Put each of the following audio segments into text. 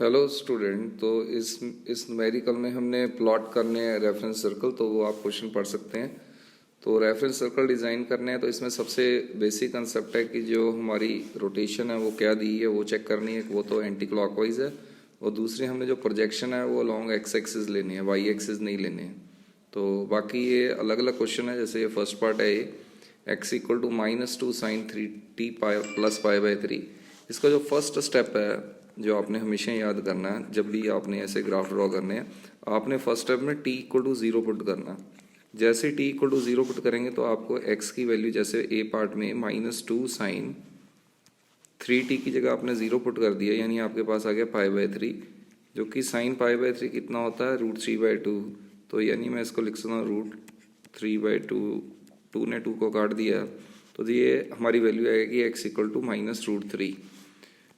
Hello student. तो इस numerical में हमने प्लॉट करने हैं रेफरेंस सर्कल, तो वो आप क्वेश्चन पढ़ सकते हैं। तो रेफरेंस सर्कल डिज़ाइन करने हैं तो इसमें सबसे बेसिक कंसेप्ट है कि जो हमारी रोटेशन है वो क्या दी है वो चेक करनी है, वो तो एंटी क्लॉकवाइज है। और दूसरी हमने जो प्रोजेक्शन है वो लॉन्ग एक्स एक्सिस लेनी है, वाई एक्सिस नहीं लेनी है। तो बाकी ये अलग अलग क्वेश्चन है। जैसे ये फर्स्ट पार्ट है, ये X equal to -2 sin 3t plus pi by 3। इसका जो फर्स्ट स्टेप है जो आपने हमेशा याद करना है, जब भी आपने ऐसे ग्राफ ड्रॉ करने हैं, आपने फर्स्ट स्टेप में t इक्वल टू 0 पुट करना। जैसे t इक्वल टू 0 पुट करेंगे तो आपको x की वैल्यू, जैसे ए पार्ट में -2 sin 3t की जगह आपने 0 पुट कर दिया, यानी आपके पास आ गया पाई बाई 3, जो कि sin पाई बाई 3 कितना होता है, √3/2। तो यानी मैं इसको लिख सकता हूँ √3/2। 2 ने 2 को काट दिया तो ये हमारी वैल्यू आएगी x इक्वल टू -√3।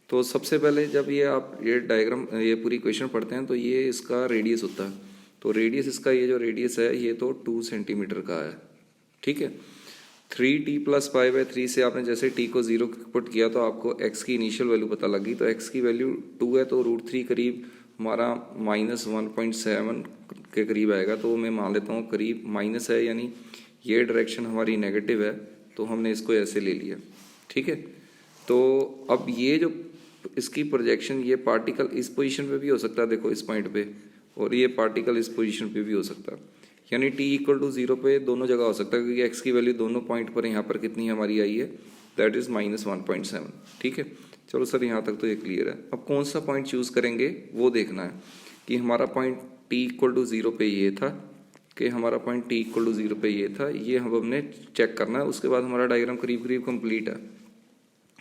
तो सबसे पहले जब ये आप ये डायग्राम, ये पूरी इक्वेशन पढ़ते हैं तो ये इसका रेडियस होता है। तो रेडियस इसका, ये जो रेडियस है ये तो 2 सेंटीमीटर का है, ठीक है। 3t प्लस पाई बाई 3 से आपने जैसे t को 0 पुट किया तो आपको x की इनिशियल वैल्यू पता लगी। तो x की वैल्यू 2 है, तो √3 करीब हमारा -1.7 के करीब आएगा। तो मैं मान लेता हूँ करीब माइनस है, यानी ये डायरेक्शन हमारी नेगेटिव है, तो हमने इसको ऐसे ले लिया, ठीक है। तो अब ये जो इसकी प्रोजेक्शन, ये पार्टिकल इस पोजीशन पे भी हो सकता है, देखो इस पॉइंट पे, और ये पार्टिकल इस पोजीशन पे भी हो सकता है, यानी t इक्वल टू 0 पे दोनों जगह हो सकता है, क्योंकि x की वैल्यू दोनों पॉइंट पर यहाँ पर कितनी हमारी आई है, दैट इज -1.7, ठीक है। चलो सर यहाँ तक तो ये क्लियर है। अब कौन सा पॉइंट चूज करेंगे वो देखना है कि हमारा पॉइंट t इक्वल टू 0 पे ये था, कि हमारा पॉइंट t इक्वल टू 0 पे ये था, ये हमने चेक करना है। उसके बाद हमारा डायग्राम करीब करीब कंप्लीट है।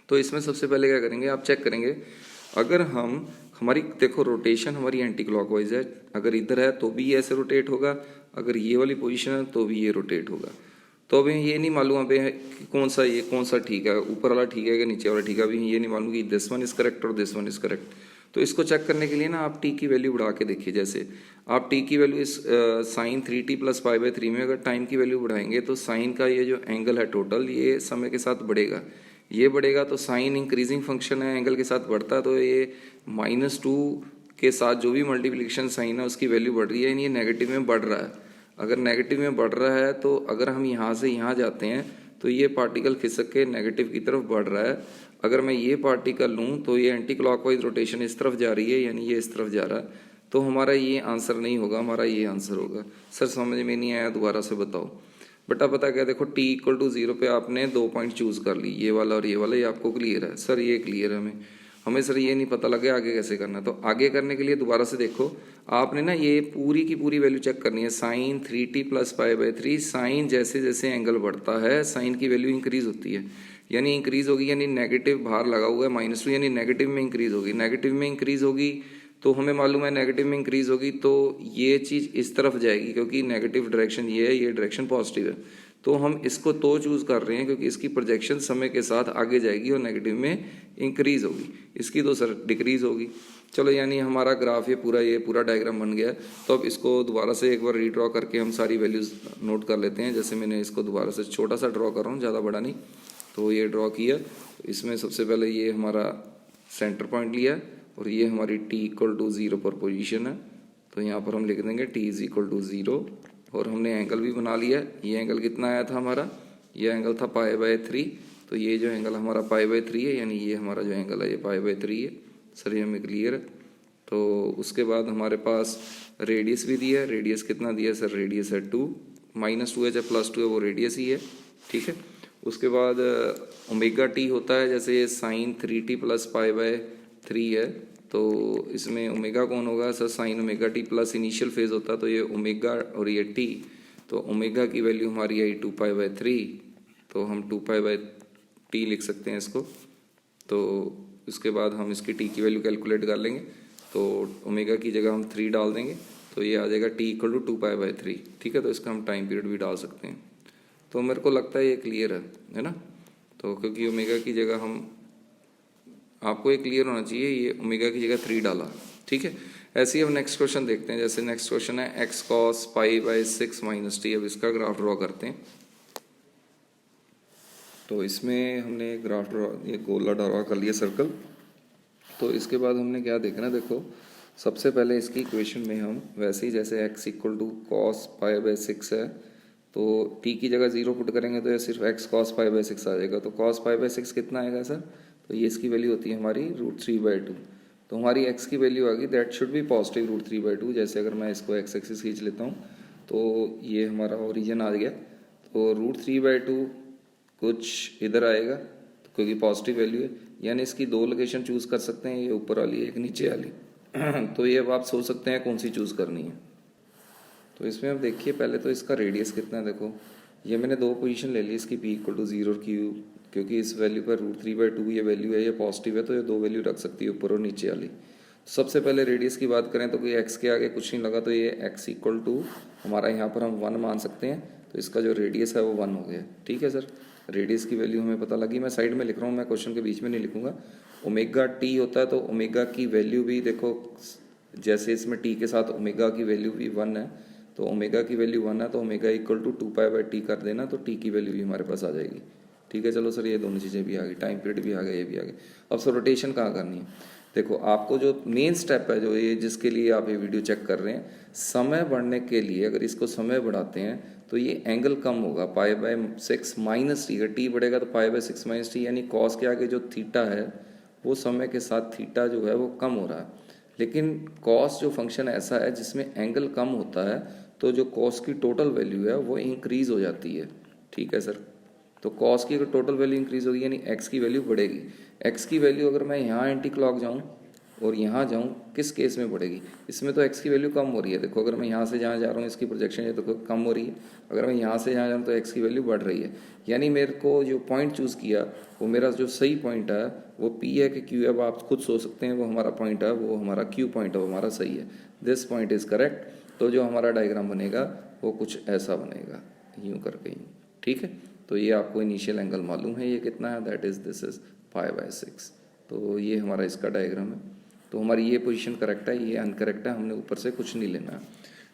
तो इसमें सबसे पहले क्या करेंगे, आप चेक करेंगे, अगर हमारी देखो रोटेशन हमारी एंटी क्लॉकवाइज है, अगर इधर है तो भी ऐसे रोटेट होगा, अगर ये वाली पोजीशन है तो भी ये रोटेट होगा। तो अभी ये नहीं मालूम अभी कि कौन सा ठीक है, ऊपर वाला ठीक है कि नीचे वाला ठीक है, अभी ये नहीं मालूम कि दिस वन इज करेक्ट और दिस वन इज करेक्ट। तो इसको चेक करने के लिए ना आप टी की वैल्यू बढ़ा के देखिए। जैसे आप टी की वैल्यू इस sin 3t plus pi by 3 में अगर टाइम की वैल्यू बढ़ाएंगे तो साइन का ये जो एंगल है टोटल, ये समय के साथ बढ़ेगा। ये बढ़ेगा तो साइन इंक्रीजिंग फंक्शन है, एंगल के साथ बढ़ता है, तो ये -2 के साथ जो भी मल्टीप्लिकेशन साइन है उसकी वैल्यू बढ़ रही है, यानी ये नेगेटिव में बढ़ रहा है। अगर नेगेटिव में बढ़ रहा है तो अगर हम यहाँ से यहाँ जाते हैं तो ये पार्टिकल खिसक के नेगेटिव की तरफ बढ़ रहा है। अगर मैं ये पार्टिकल लूँ तो ये एंटी क्लॉकवाइज रोटेशन इस तरफ जा रही है, यानी ये इस तरफ जा रहा है। तो हमारा ये आंसर नहीं होगा, हमारा ये आंसर होगा। सर समझ में नहीं आया, दोबारा से बताओ। बेटा पता क्या, देखो t इक्वल टू 0 पे आपने 2 पॉइंट चूज कर ली, ये वाला और ये वाला, ये आपको क्लियर है। सर ये क्लियर है हमें सर ये नहीं पता लगे आगे कैसे करना। तो आगे करने के लिए दोबारा से देखो, आपने ना ये पूरी की पूरी वैल्यू चेक करनी है। sin 3t plus pi by 3, sine जैसे जैसे एंगल बढ़ता है साइन की वैल्यू इंक्रीज होती है, यानी इंक्रीज होगी, यानी नेगेटिव बाहर लगा हुआ है -2, यानी नेगेटिव में इंक्रीज होगी। नेगेटिव में इंक्रीज होगी तो हमें मालूम है नेगेटिव में इंक्रीज होगी तो ये चीज़ इस तरफ जाएगी, क्योंकि नेगेटिव डायरेक्शन ये है, ये डायरेक्शन पॉजिटिव है। तो हम इसको तो चूज कर रहे हैं क्योंकि इसकी प्रोजेक्शन समय के साथ आगे जाएगी और नेगेटिव में इंक्रीज होगी, इसकी तो सर डिक्रीज होगी। चलो यानी हमारा ग्राफ ये पूरा डायग्राम बन गया। तो अब इसको दोबारा से एक बार रीड्रॉ करके हम सारी वैल्यूज नोट कर लेते हैं। जैसे मैंने इसको दोबारा से छोटा सा ड्रॉ कर रहा हूँ, ज़्यादा बड़ा नहीं। तो ये ड्रॉ किया, इसमें सबसे पहले ये हमारा सेंटर पॉइंट लिया और ये हमारी t इक्वल टू 0 पर पोजीशन है। तो यहाँ पर हम लिख देंगे t इज इक्वल टू 0 और हमने एंगल भी बना लिया। ये एंगल कितना आया था हमारा, ये एंगल था पाई बाई 3। तो ये जो एंगल हमारा पाई बाई 3 है, यानी ये हमारा जो एंगल है ये पाई बाई 3 है। सर ये हमें क्लियर है। तो उसके बाद हमारे पास रेडियस भी दिया है। रेडियस कितना दिया सर, रेडियस है 2, -2 है चाहे +2 है वो रेडियस ही है, ठीक है। उसके बाद ओमेगा टी होता है, जैसे sin 3t plus pi by 3 है, तो इसमें ओमेगा कौन होगा sir, sine omega T plus initial phase होता है, तो ये ओमेगा और ये टी, तो ओमेगा की वैल्यू हमारी आई 2 पाई बाई 3, तो हम 2 पाई बाई टी लिख सकते हैं इसको। तो उसके बाद हम इसकी टी की वैल्यू कैलकुलेट कर लेंगे, तो ओमेगा की जगह हम 3 डाल देंगे, तो ये आ जाएगा T equal to 2 pi by 3, ठीक है। तो इसका हम टाइम पीरियड भी डाल सकते हैं। तो मेरे को लगता है ये क्लियर है ना। तो क्योंकि ओमेगा की जगह हम, आपको ये क्लियर होना चाहिए, ये ओमेगा की जगह 3 डाला, ठीक है। ऐसे ही हम नेक्स्ट क्वेश्चन देखते हैं। जैसे नेक्स्ट क्वेश्चन है x cos pi by 6 minus T. अब इसका ग्राफ ड्रॉ करते हैं। तो इसमें हमने ग्राफ ड्रॉ, ये गोला ड्रॉ कर लिया सर्कल। तो इसके बाद हमने क्या देखना, देखो सबसे पहले इसकी इक्वेशन में हम वैसे ही जैसे x equal to cos pi by 6 है, तो t की जगह 0 पुट करेंगे तो ये सिर्फ x कॉस पाई बाई 6 आ जाएगा। तो कॉस पाई बाई 6 कितना आएगा सर, तो ये इसकी वैल्यू होती है हमारी √3/2। तो हमारी x की वैल्यू आ गई, दैट शुड बी पॉजिटिव √3/2। जैसे अगर मैं इसको x एक्सिस खींच लेता हूँ तो ये हमारा ओरिजिन आ गया, तो √3/2 कुछ इधर आएगा तो क्योंकि पॉजिटिव वैल्यू है, यानी इसकी दो लोकेशन चूज़ कर सकते हैं, ये ऊपर वाली एक नीचे वाली। तो ये अब आप सोच सकते हैं कौन सी चूज़ करनी है। तो इसमें अब देखिए पहले तो इसका रेडियस कितना है, देखो ये मैंने दो पोजीशन ले ली इसकी p इक्वल टू 0 और q, क्योंकि इस वैल्यू पर √3/2 ये वैल्यू है, ये पॉजिटिव है, तो ये दो वैल्यू रख सकती है ऊपर और नीचे वाली। तो सबसे पहले रेडियस की बात करें तो कोई x के आगे कुछ नहीं लगा, तो ये x इक्वल टू हमारा यहाँ पर हम 1 मान सकते हैं, तो इसका जो रेडियस है वो 1 हो गया। ठीक है सर, रेडियस की वैल्यू हमें पता लगी। मैं साइड में लिख रहा हूँ, मैं क्वेश्चन के बीच में नहीं लिखूंगा। ओमेगा टी होता है तो ओमेगा की वैल्यू भी देखो, जैसे इसमें टी के साथ ओमेगा की वैल्यू भी 1 है, तो ओमेगा की वैल्यू 1 है, तो ओमेगा इक्वल टू 2π/t कर देना, तो टी की वैल्यू भी हमारे पास आ जाएगी। ठीक है, चलो सर ये दोनों चीज़ें भी आ गई, टाइम पीरियड भी आ गया, ये भी आ गया। अब सर रोटेशन कहाँ करनी है, देखो आपको जो मेन स्टेप है, जो ये जिसके लिए आप ये वीडियो चेक कर रहे हैं, समय बढ़ने के लिए अगर इसको समय बढ़ाते हैं तो ये एंगल कम होगा, π/6 माइनस टी। अगर टी बढ़ेगा तो π/6 माइनस टी, यानी कॉस के आगे जो थीटा है वो समय के साथ थीटा जो है वो कम हो रहा है। लेकिन कॉस जो फंक्शन ऐसा है जिसमें एंगल कम होता है, तो जो कॉस की टोटल वैल्यू है वो इंक्रीज हो जाती है। ठीक है सर, तो कॉस की अगर टोटल वैल्यू इंक्रीज होगी यानी एक्स की वैल्यू बढ़ेगी। एक्स की वैल्यू अगर मैं यहाँ एंटी क्लॉक जाऊँ और यहाँ जाऊँ, किस केस में बढ़ेगी, इसमें तो एक्स की वैल्यू कम हो रही है। देखो अगर मैं यहाँ से जहाँ जा रहा हूँ इसकी प्रोजेक्शन ये तो कम हो रही है, अगर मैं यहाँ से यहाँ जा रहा हूँ तो एक्स की वैल्यू बढ़ रही है। यानी मेरे को जो पॉइंट चूज़ किया वो मेरा जो सही पॉइंट है वो पी है कि क्यू है, अब आप खुद सोच सकते हैं वो हमारा पॉइंट है, वो हमारा क्यू पॉइंट है, वो हमारा सही है, दिस पॉइंट इज़ करेक्ट। तो जो हमारा डायग्राम बनेगा वो कुछ ऐसा बनेगा, यूँ करके यूँ। ठीक है, तो ये आपको इनिशियल एंगल मालूम है, ये कितना है, दैट इज दिस इज π/6। तो ये हमारा इसका डायग्राम है। तो हमारी ये पोजीशन करेक्ट है, ये अनकरेक्ट है, हमने ऊपर से कुछ नहीं लेना है।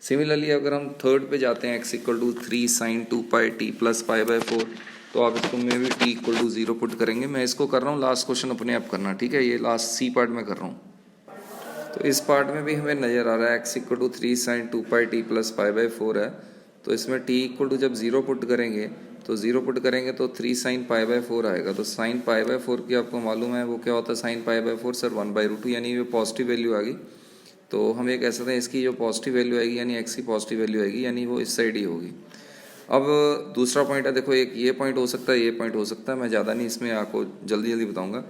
सिमिलरली अगर हम थर्ड पे जाते हैं, x equal to 3 sin 2πt plus π/4, तो आप इसको में भी t इक्वल टू 0 पुट करेंगे। मैं इसको कर रहा हूँ, लास्ट क्वेश्चन अपने आप करना। ठीक है, ये लास्ट सी पार्ट में कर रहा हूँ। तो इस पार्ट में भी हमें नज़र आ रहा है x equal to 3 sin 2πt plus π/4 है, तो इसमें t इक्वल टू जब 0 पुट करेंगे तो 0 पुट करेंगे तो 3 sin π/4 आएगा। तो sin π/4 की आपको मालूम है वो क्या होता है, sin π/4 सर 1/√2, यानी ये पॉजिटिव वैल्यू आ गई। तो हम ये कह सकते हैं इसकी जो पॉजिटिव वैल्यू आएगी यानी x की पॉजिटिव वैल्यू आएगी, यानी वो इस साइड ही होगी। अब दूसरा पॉइंट है, देखो एक ये पॉइंट हो सकता है, ये पॉइंट हो सकता है, मैं ज़्यादा नहीं इसमें आपको जल्दी जल्दी बताऊंगा।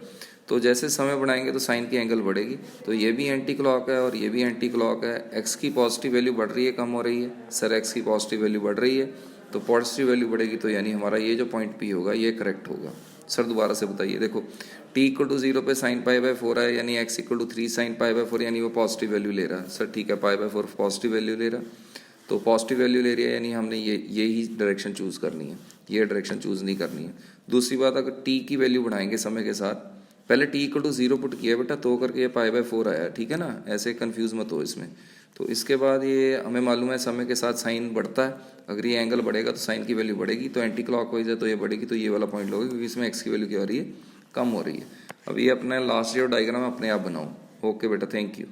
तो जैसे समय बढ़ाएंगे तो साइन की एंगल बढ़ेगी, तो ये भी एंटी क्लॉक है और ये भी एंटी क्लॉक है। एक्स की पॉजिटिव वैल्यू बढ़ रही है, कम हो रही है, सर एक्स की पॉजिटिव वैल्यू बढ़ रही है, तो पॉजिटिव वैल्यू बढ़ेगी, तो यानी हमारा ये जो पॉइंट पी होगा ये करेक्ट होगा। सर दोबारा से बताइए, देखो t इक्वल टू 0 पे sin π/4 है, यानी x इक्वल टू 3 sin π/4, यानी वो पॉजिटिव वैल्यू ले रहा है। सर ठीक है, π/4 पॉजिटिव वैल्यू ले रहा है, तो पॉजिटिव वैल्यू ले रही है, यानी हमने यही डायरेक्शन चूज़ करनी है, ये डायरेक्शन चूज़ नहीं करनी है। दूसरी बात, अगर t की वैल्यू बढ़ाएंगे समय के साथ, पहले t इक्वल टू 0 पुट किया बेटा, तो करके ये π/4 आया। ठीक है ना, ऐसे कंफ्यूज मत हो इसमें। तो इसके बाद ये हमें मालूम है समय के साथ साइन बढ़ता है, अगर ये एंगल बढ़ेगा तो साइन की वैल्यू बढ़ेगी, तो एंटी क्लॉकवाइज है तो ये बढ़ेगी, तो ये वाला पॉइंट लोगे, क्योंकि इसमें एक्स की वैल्यू क्या हो रही है, कम हो रही है। अब ये अपना लास्ट ईयर डायग्राम अपने आप बनाओ। ओके बेटा, थैंक यू।